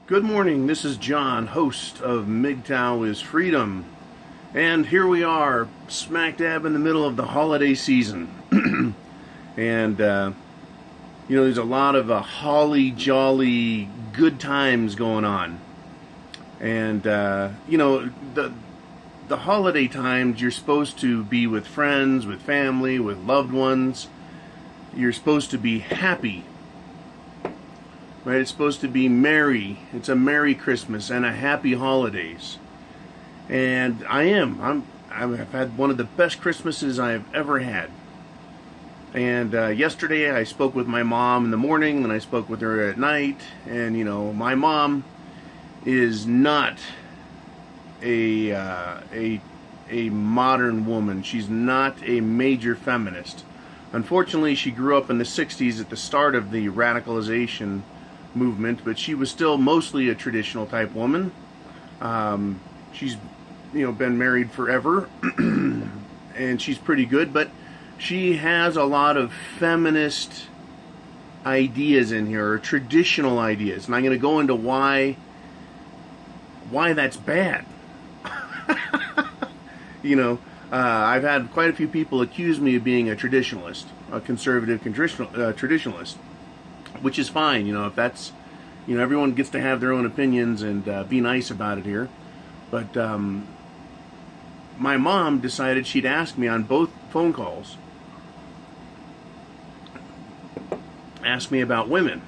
Good morning, this is John, host of MGTOW is Freedom. And here we are, smack dab in the middle of the holiday season. And, there's a lot of holly jolly good times going on. And, the holiday times, you're supposed to be with friends, with family, with loved ones. You're supposed to be happy. Right? It's supposed to be merry. It's a Merry Christmas and a Happy Holidays. And I've had one of the best Christmases I've ever had. And yesterday I spoke with my mom in the morning, then I spoke with her at night. And, my mom is not a modern woman. She's not a major feminist. Unfortunately, she grew up in the 60s at the start of the radicalization movement, but she was still mostly a traditional type woman. She's been married forever and she's pretty good, but she has a lot of feminist ideas in here, or traditional ideas, and I'm going to go into why that's bad. I've had quite a few people accuse me of being a traditionalist, a conservative traditionalist, which is fine. If that's, everyone gets to have their own opinions and be nice about it here. But my mom decided she'd ask me on both phone calls, ask me about women.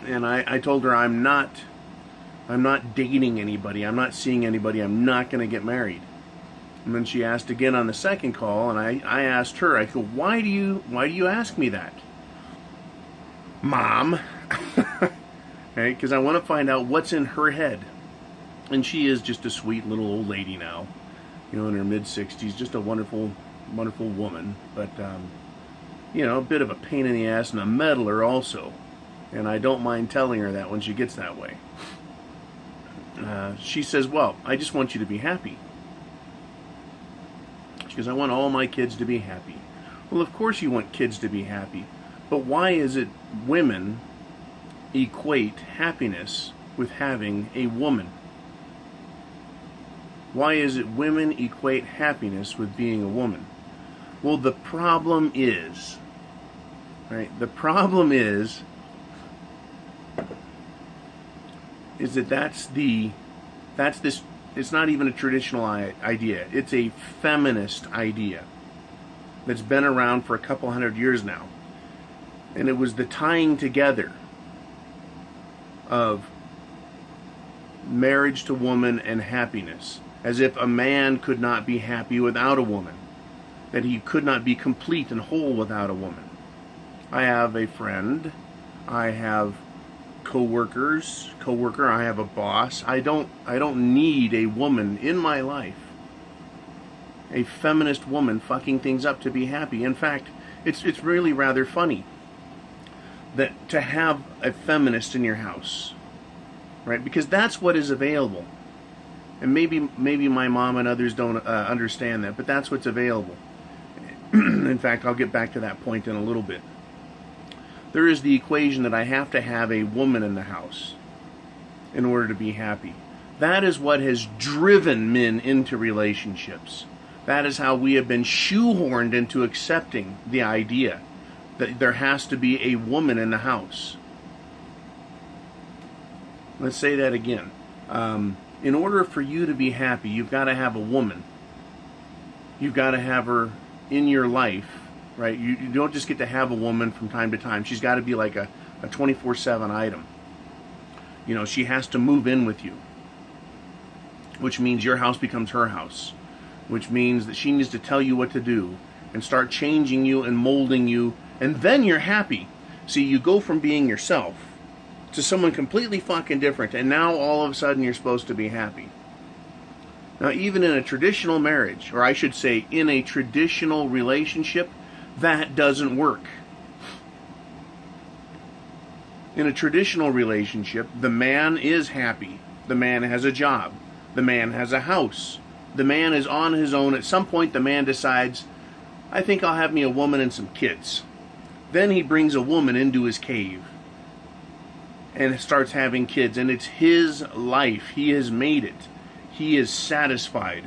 And I told her I'm not dating anybody. I'm not seeing anybody. I'm not going to get married. And then she asked again on the second call, and I asked her, I go, why do you ask me that, Mom? Right? Because I want to find out what's in her head. And she is just a sweet little old lady now, in her mid-60s, just a wonderful, wonderful woman. But, a bit of a pain in the ass and a meddler also. And I don't mind telling her that when she gets that way. She says, well, I just want you to be happy. Because I want all my kids to be happy. Well, of course you want kids to be happy. But why is it women equate happiness with having a woman? Why is it women equate happiness with being a woman? Well, the problem is, right? The problem is that's this. It's not even a traditional idea. It's a feminist idea that's been around for a couple hundred years now. And it was the tying together of marriage to woman and happiness, as if a man could not be happy without a woman, that he could not be complete and whole without a woman. I have a friend, I have coworker, I have a boss. I don't need a woman in my life, a feminist woman fucking things up to be happy. In fact, it's really rather funny that to have a feminist in your house, right? Because that's what is available. And maybe my mom and others don't understand that, but that's what's available. In fact, I'll get back to that point in a little bit. There is the equation that I have to have a woman in the house in order to be happy. That is what has driven men into relationships. That is how we have been shoehorned into accepting the idea that there has to be a woman in the house. Let's say that again. In order for you to be happy, you've got to have a woman. You've got to have her in your life. Right? You don't just get to have a woman from time to time. She's got to be like a 24/7 item. She has to move in with you. Which means your house becomes her house. Which means that she needs to tell you what to do and start changing you and molding you. And then you're happy. See, you go from being yourself to someone completely fucking different. And now all of a sudden you're supposed to be happy. Now, even in a traditional marriage, or I should say in a traditional relationship, that doesn't work. In a traditional relationship, the man is happy. The man has a job. The man has a house. The man is on his own. At some point, the man decides, I think I'll have me a woman and some kids. Then he brings a woman into his cave. and starts having kids, and it's his life. He has made it. He is satisfied.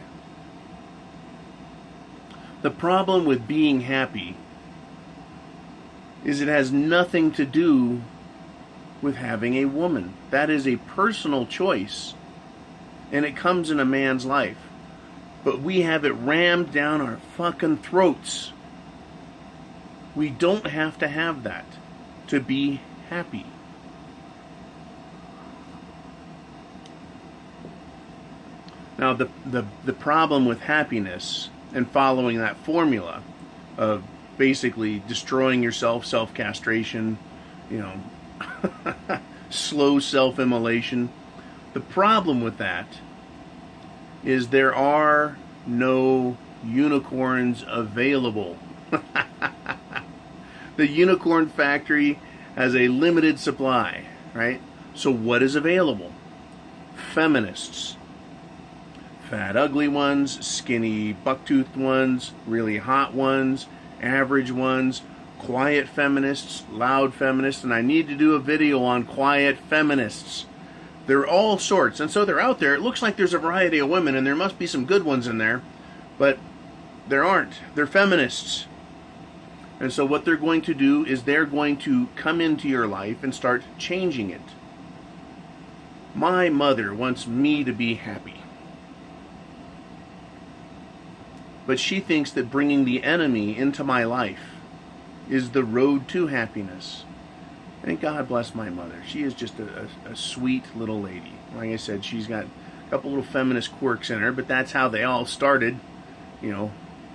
The problem with being happy is it has nothing to do with having a woman. That is a personal choice, and it comes in a man's life. But we have it rammed down our fucking throats. We don't have to have that to be happy. Now, the problem with happiness and following that formula of basically destroying yourself, self-castration, slow self-immolation, the problem with that is there are no unicorns available. The unicorn factory has a limited supply, right? So what is available? Feminists. Fat, ugly ones, skinny, buck-toothed ones, really hot ones, average ones, quiet feminists, loud feminists, and I need to do a video on quiet feminists. They're all sorts, and so they're out there. It looks like there's a variety of women, and there must be some good ones in there, but there aren't. They're feminists. And so what they're going to do is they're going to come into your life and start changing it. My mother wants me to be happy. But she thinks that bringing the enemy into my life is the road to happiness. And God bless my mother. She is just a sweet little lady. Like I said, she's got a couple little feminist quirks in her, but that's how they all started,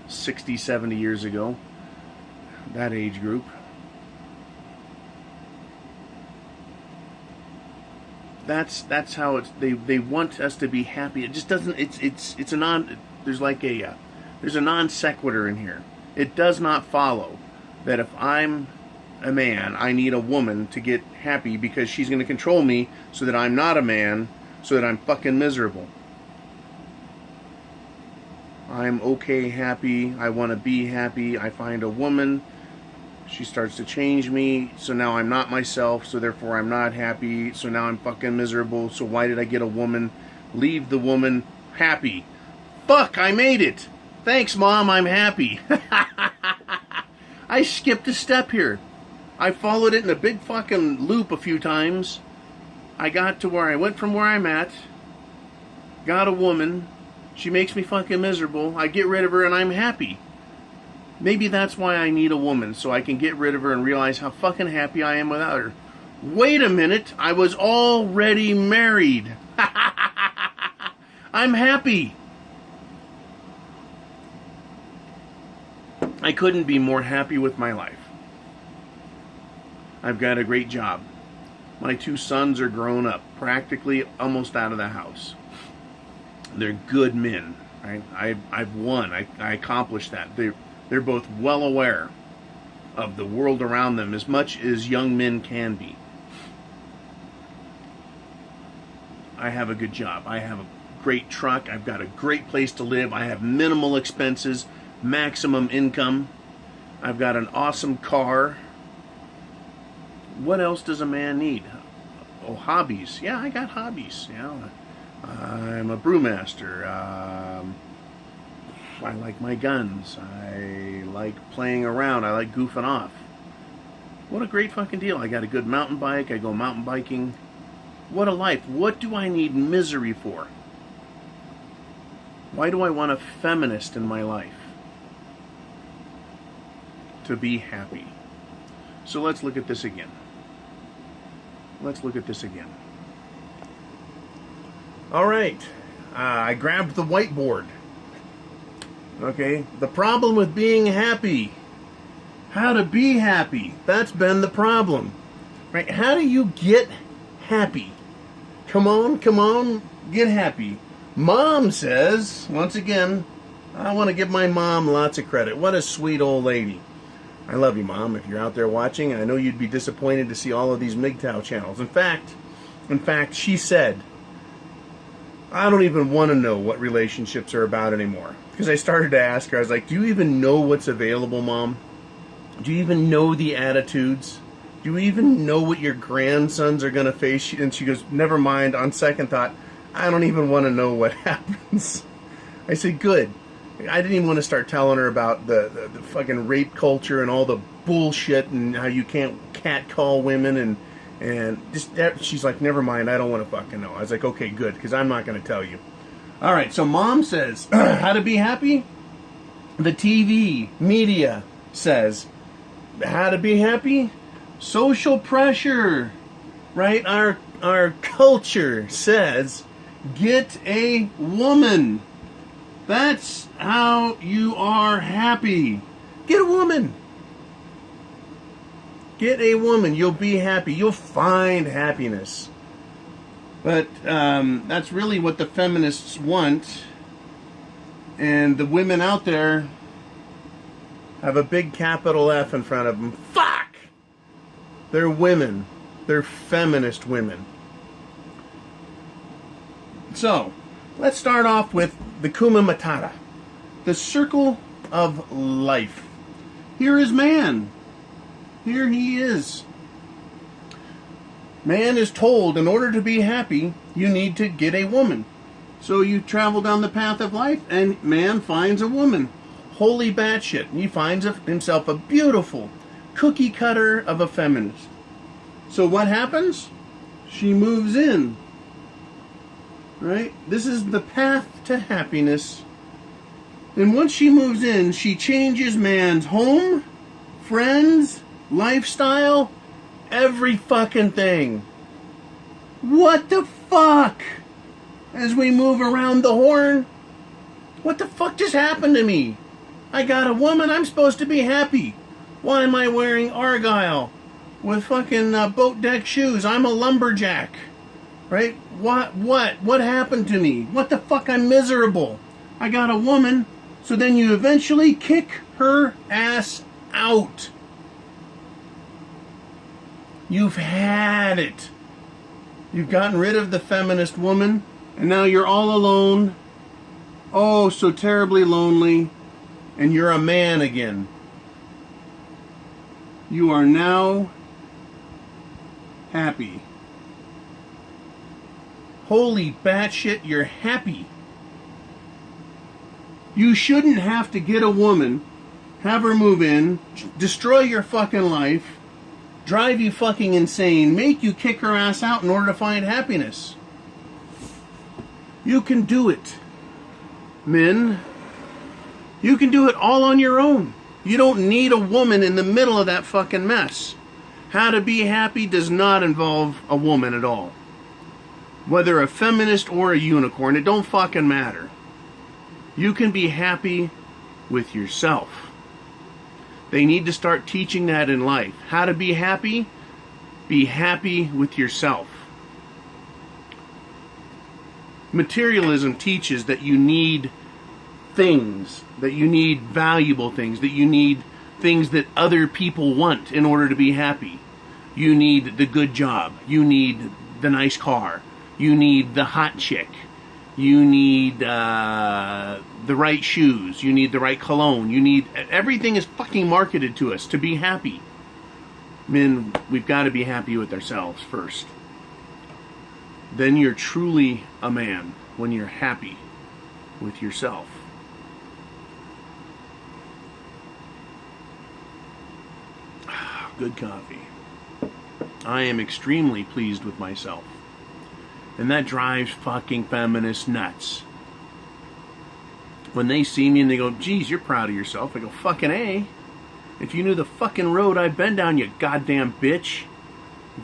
60, 70 years ago. That age group. That's how it's. They want us to be happy. It just doesn't. It's a non. There's like a. There's a non sequitur in here. It does not follow that if I'm a man, I need a woman to get happy because she's going to control me so that I'm not a man, so that I'm fucking miserable. I'm okay, happy. I want to be happy. I find a woman. She starts to change me, so now I'm not myself, so therefore I'm not happy, so now I'm fucking miserable, so why did I get a woman? Leave the woman happy. Fuck, I made it! Thanks, Mom, I'm happy. I skipped a step here. I followed it in a big fucking loop a few times. I got to where I went from where I'm at, got a woman, she makes me fucking miserable, I get rid of her and I'm happy. Maybe that's why I need a woman, so I can get rid of her and realize how fucking happy I am without her. Wait a minute, I was already married. I'm happy. I couldn't be more happy with my life. I've got a great job. My 2 sons are grown up, practically almost out of the house. They're good men, right? I've won. I accomplished that. They're both well aware of the world around them as much as young men can be. I have a good job. I have a great truck. I've got a great place to live. I have minimal expenses, maximum income. I've got an awesome car. What else does a man need? Oh, hobbies. Yeah, I got hobbies. I'm a brewmaster. I like my guns. I like playing around. I like goofing off. What a great fucking deal. I got a good mountain bike. I go mountain biking. What a life. What do I need misery for? Why do I want a feminist in my life? To be happy. So let's look at this again. Let's look at this again. All right. I grabbed the whiteboard. Okay. The problem with being happy. How to be happy. That's been the problem. Right? How do you get happy? Come on, get happy. Mom says, once again, I want to give my mom lots of credit. What a sweet old lady. I love you, Mom, if you're out there watching. I know you'd be disappointed to see all of these MGTOW channels. In fact, she said, I don't even want to know what relationships are about anymore. Because I started to ask her, I was like, do you even know what's available, Mom? Do you even know the attitudes? Do you even know what your grandsons are going to face? And she goes, never mind, on second thought, I don't even want to know what happens. I said, good. I didn't even want to start telling her about the fucking rape culture and all the bullshit and how you can't catcall women and just that. She's like, never mind, I don't want to fucking know. I was like, okay, good, because I'm not going to tell you. All right, so mom says, how to be happy? The TV media says, how to be happy? Social pressure, right? Our culture says, get a woman. That's how you are happy. Get a woman. Get a woman. You'll be happy. You'll find happiness. But that's really what the feminists want. And the women out there have a big capital F in front of them. Fuck! They're women. They're feminist women. So, let's start off with the Kuma Matata. The circle of life. Here is man. Here he is. Man is told in order to be happy, you need to get a woman. So you travel down the path of life and man finds a woman. Holy batshit. He finds himself a beautiful cookie cutter of a feminist. So what happens? She moves in. Right? This is the path to happiness. And once she moves in, she changes man's home, friends, lifestyle, every fucking thing. What the fuck? As we move around the horn, what the fuck just happened to me? I got a woman, I'm supposed to be happy. Why am I wearing Argyle with fucking boat deck shoes? I'm a lumberjack. Right? What happened to me? What the fuck? I'm miserable. I got a woman, so then you eventually kick her ass out. You've had it. You've gotten rid of the feminist woman, and now you're all alone. Oh, so terribly lonely. And you're a man again. You are now happy. Holy batshit, you're happy. You shouldn't have to get a woman, have her move in, destroy your fucking life, drive you fucking insane, make you kick her ass out in order to find happiness. You can do it, men. You can do it all on your own. You don't need a woman in the middle of that fucking mess. How to be happy does not involve a woman at all. Whether a feminist or a unicorn, it don't fucking matter. You can be happy with yourself. They need to start teaching that in life. How to be happy? Be happy with yourself. Materialism teaches that you need things, that you need valuable things, that you need things that other people want in order to be happy. You need the good job. You need the nice car. You need the hot chick. You need the right shoes. You need the right cologne. You need... Everything is fucking marketed to us to be happy. Men, we've got to be happy with ourselves first. Then you're truly a man when you're happy with yourself. Good coffee. I am extremely pleased with myself. And that drives fucking feminists nuts. When they see me and they go, geez, you're proud of yourself. I go, fucking A. If you knew the fucking road I've been down, you goddamn bitch.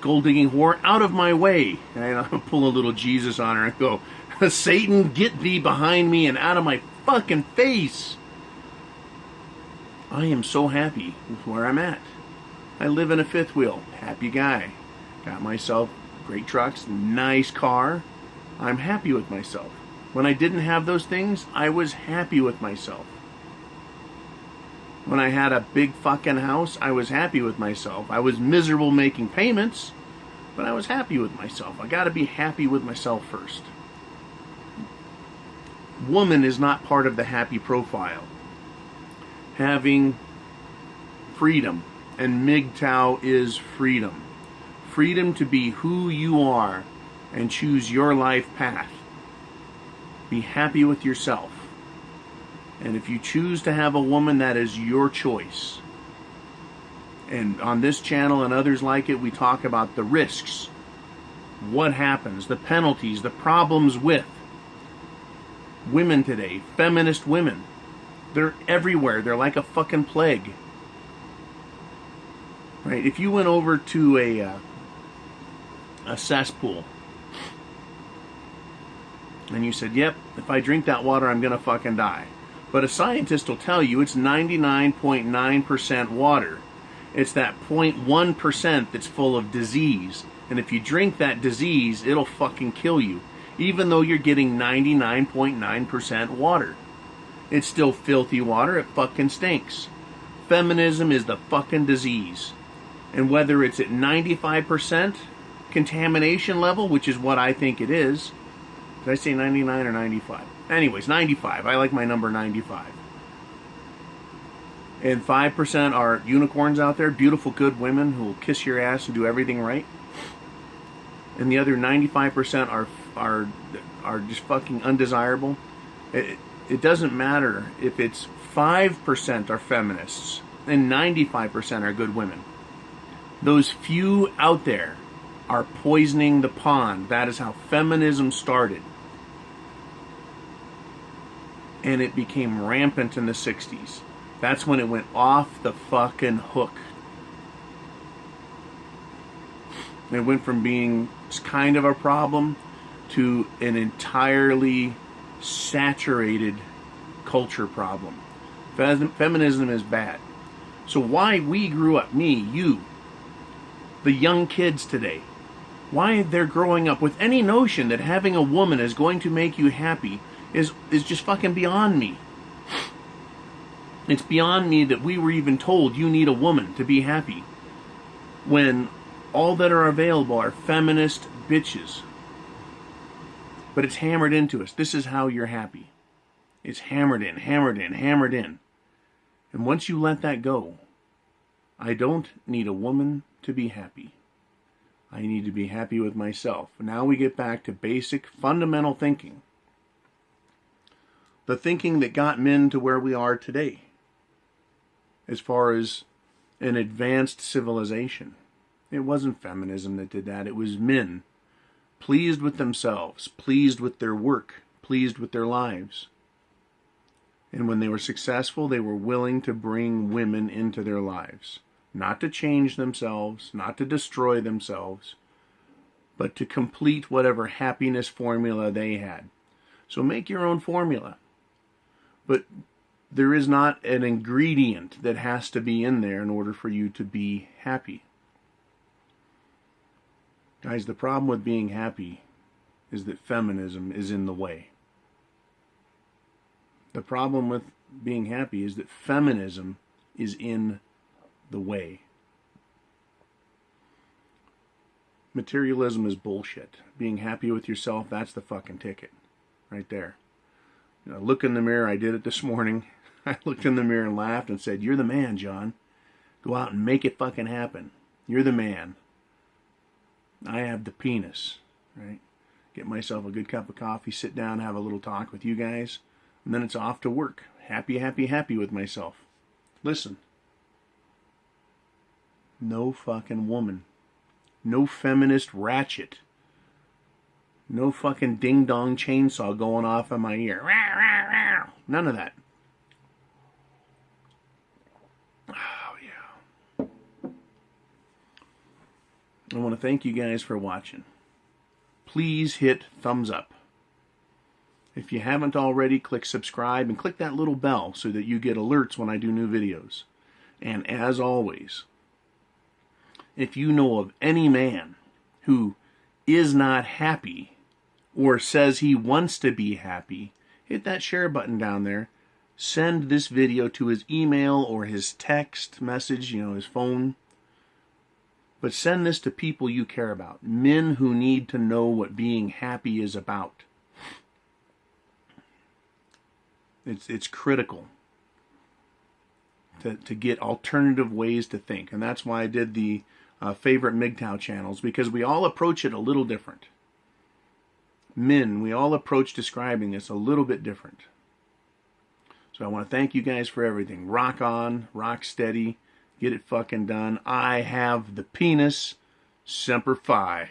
Gold digging whore, out of my way. And I pull a little Jesus on her and go, Satan, get thee behind me and out of my fucking face. I am so happy with where I'm at. I live in a fifth wheel. Happy guy. Got myself great trucks, nice car. I'm happy with myself. When I didn't have those things, I was happy with myself. When I had a big fucking house, I was happy with myself. I was miserable making payments, but I was happy with myself. I gotta be happy with myself first. Woman is not part of the happy profile. Having freedom, And MGTOW is freedom. Freedom to be who you are and choose your life path. Be happy with yourself. And if you choose to have a woman, that is your choice. And on this channel and others like it, we talk about the risks. What happens, the penalties, the problems with women today, feminist women. They're everywhere. They're like a fucking plague. Right? If you went over to a cesspool and you said, yep, if I drink that water, I'm going to fucking die. But a scientist will tell you it's 99.9% water. It's that 0.1% that's full of disease. And if you drink that disease, it'll fucking kill you. Even though you're getting 99.9% water. It's still filthy water. It fucking stinks. Feminism is the fucking disease. And whether it's at 95% contamination level, which is what I think it is. Did I say 99 or 95? Anyways, 95. I like my number 95. And 5% are unicorns out there, beautiful, good women who will kiss your ass and do everything right. And the other 95% are just fucking undesirable. It doesn't matter if it's 5% are feminists and 95% are good women. Those few out there are poisoning the pond. That is how feminism started. And it became rampant in the 60s. That's when it went off the fucking hook. It went from being kind of a problem to an entirely saturated culture problem. Feminism is bad. So why we grew up, me, you, the young kids today, why they're growing up with any notion that having a woman is going to make you happy is just fucking beyond me. It's beyond me that we were even told you need a woman to be happy, when all that are available are feminist bitches. But it's hammered into us. This is how you're happy. It's hammered in, hammered in, hammered in. And once you let that go, I don't need a woman to be happy. I need to be happy with myself. Now we get back to basic, fundamental thinking. The thinking that got men to where we are today, as far as an advanced civilization. It wasn't feminism that did that. It was men, pleased with themselves, pleased with their work, pleased with their lives. And when they were successful, they were willing to bring women into their lives. Not to change themselves, not to destroy themselves, but to complete whatever happiness formula they had. So make your own formula. But there is not an ingredient that has to be in there in order for you to be happy. Guys, the problem with being happy is that feminism is in the way. The problem with being happy is that feminism is in the way. Materialism is bullshit. Being happy with yourself, that's the fucking ticket. Right there. You know, look in the mirror. I did it this morning. I looked in the mirror and laughed and said, "You're the man, John. Go out and make it fucking happen. You're the man. I have the penis." Right? Get myself a good cup of coffee, sit down, have a little talk with you guys, and then it's off to work. Happy, happy, happy with myself. Listen. No fucking woman. No feminist ratchet. No fucking ding-dong chainsaw going off in my ear. None of that. Oh, yeah. I want to thank you guys for watching. Please hit thumbs up. If you haven't already, click subscribe and click that little bell so that you get alerts when I do new videos. And as always, if you know of any man who is not happy or says he wants to be happy, hit that share button down there. Send this video to his email or his text message, his phone. But send this to people you care about. Men who need to know what being happy is about. It's critical. to get alternative ways to think. And that's why I did the favorite MGTOW channels, because we all approach it a little different. Men, we all approach describing this a little bit different. So I want to thank you guys for everything. Rock on, rock steady, get it fucking done. I have the penis. Semper Fi.